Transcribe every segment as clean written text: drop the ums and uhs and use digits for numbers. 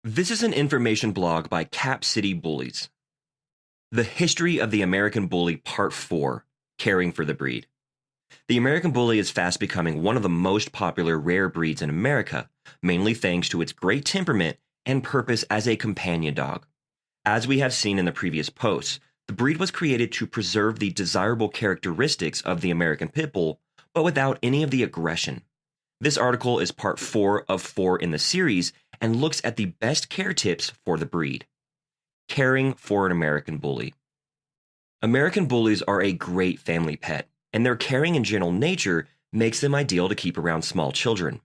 This is an information blog by CapCity Bullys. The History of the American Bully Part 4, Caring for the Breed. The American Bully is fast becoming one of the most popular rare breeds in America, mainly thanks to its great temperament and purpose as a companion dog. As we have seen in the previous posts, the breed was created to preserve the desirable characteristics of the American Pit Bull, but without any of the aggression. This article is part 4 of 4 in the series and looks at the best care tips for the breed. Caring for an American Bully. American Bullies are a great family pet, and their caring and gentle nature makes them ideal to keep around small children.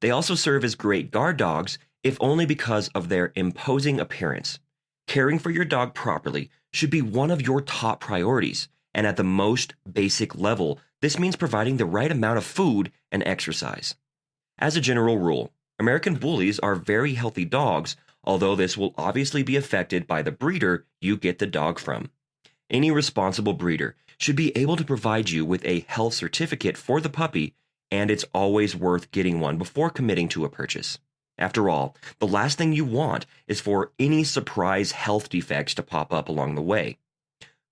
They also serve as great guard dogs, if only because of their imposing appearance. Caring for your dog properly should be one of your top priorities, and at the most basic level, this means providing the right amount of food and exercise. As a general rule, American Bullies are very healthy dogs, although this will obviously be affected by the breeder you get the dog from. Any responsible breeder should be able to provide you with a health certificate for the puppy, and it's always worth getting one before committing to a purchase. After all, the last thing you want is for any surprise health defects to pop up along the way.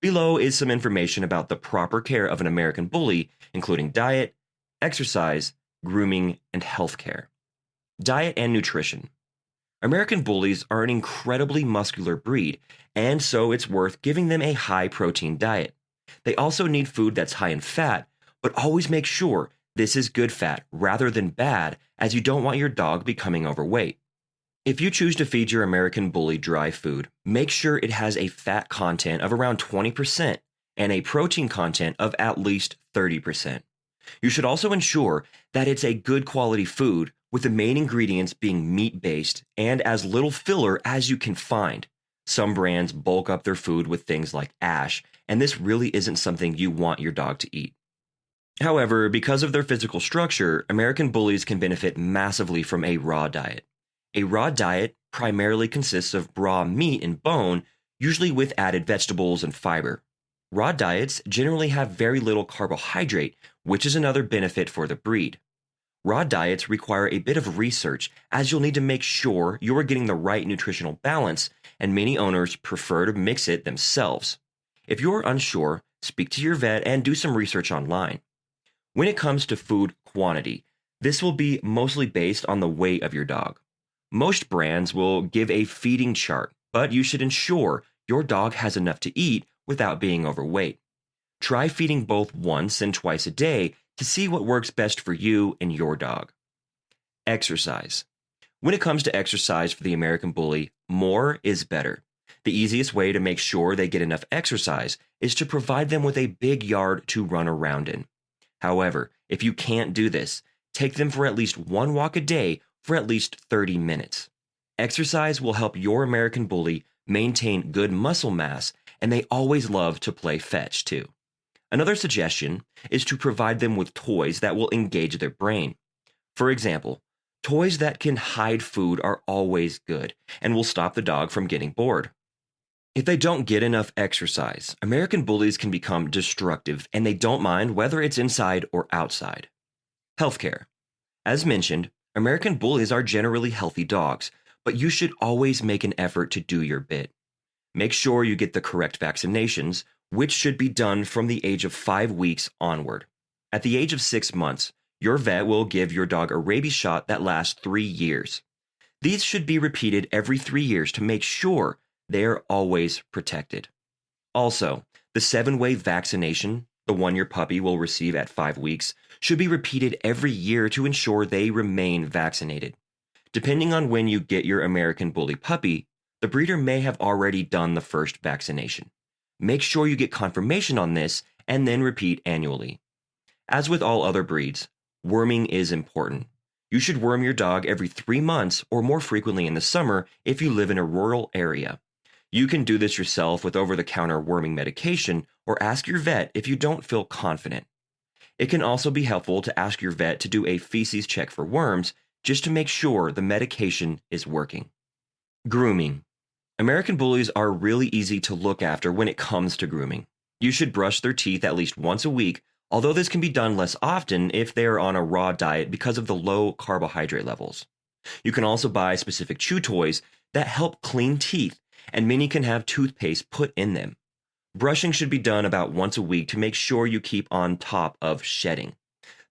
Below is some information about the proper care of an American Bully, including diet, exercise, grooming, and health care. Diet and nutrition. American Bullies are an incredibly muscular breed, and so it's worth giving them a high-protein diet. They also need food that's high in fat, but always make sure this is good fat rather than bad, as you don't want your dog becoming overweight. If you choose to feed your American Bully dry food, make sure it has a fat content of around 20% and a protein content of at least 30%. You should also ensure that it's a good quality food, with the main ingredients being meat-based and as little filler as you can find. Some brands bulk up their food with things like ash, and this really isn't something you want your dog to eat. However, because of their physical structure, American Bullies can benefit massively from a raw diet. A raw diet primarily consists of raw meat and bone, usually with added vegetables and fiber. Raw diets generally have very little carbohydrate, which is another benefit for the breed. Raw diets require a bit of research, as you'll need to make sure you are getting the right nutritional balance, and many owners prefer to mix it themselves. If you're unsure, speak to your vet and do some research online. When it comes to food quantity, this will be mostly based on the weight of your dog. Most brands will give a feeding chart, but you should ensure your dog has enough to eat without being overweight. Try feeding both once and twice a day to see what works best for you and your dog. Exercise. When it comes to exercise for the American Bully, more is better. The easiest way to make sure they get enough exercise is to provide them with a big yard to run around in. However, if you can't do this, take them for at least one walk a day for at least 30 minutes. Exercise will help your American Bully maintain good muscle mass, and they always love to play fetch too. Another suggestion is to provide them with toys that will engage their brain. For example, toys that can hide food are always good and will stop the dog from getting bored. If they don't get enough exercise, American Bullies can become destructive, and they don't mind whether it's inside or outside. Healthcare. As mentioned, American Bullies are generally healthy dogs, but you should always make an effort to do your bit. Make sure you get the correct vaccinations, which should be done from the age of 5 weeks onward. At the age of 6 months, your vet will give your dog a rabies shot that lasts 3 years. These should be repeated every 3 years to make sure they are always protected. Also, the 7-way vaccination, the one your puppy will receive at 5 weeks, should be repeated every year to ensure they remain vaccinated. Depending on when you get your American Bully puppy, the breeder may have already done the first vaccination. Make sure you get confirmation on this and then repeat annually. As with all other breeds, worming is important. You should worm your dog every 3 months or more frequently in the summer if you live in a rural area. You can do this yourself with over-the-counter worming medication, or ask your vet if you don't feel confident. It can also be helpful to ask your vet to do a feces check for worms, just to make sure the medication is working. Grooming. American Bullies are really easy to look after when it comes to grooming. You should brush their teeth at least once a week, although this can be done less often if they are on a raw diet because of the low carbohydrate levels. You can also buy specific chew toys that help clean teeth, and many can have toothpaste put in them. Brushing should be done about once a week to make sure you keep on top of shedding.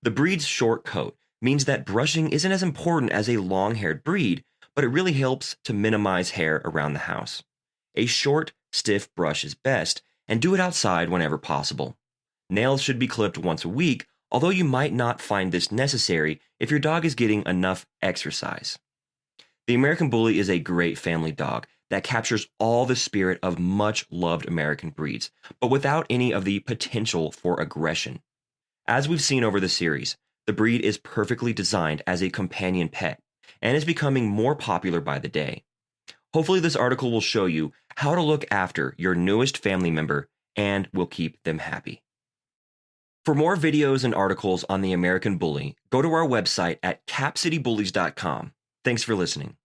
The breed's short coat means that brushing isn't as important as a long-haired breed, but it really helps to minimize hair around the house. A short, stiff brush is best, and do it outside whenever possible. Nails should be clipped once a week, although you might not find this necessary if your dog is getting enough exercise. The American Bully is a great family dog that captures all the spirit of much loved American breeds, but without any of the potential for aggression. As we've seen over the series, the breed is perfectly designed as a companion pet and is becoming more popular by the day. Hopefully, this article will show you how to look after your newest family member and will keep them happy. For more videos and articles on the American Bully, go to our website at CapCityBullys.com. Thanks for listening.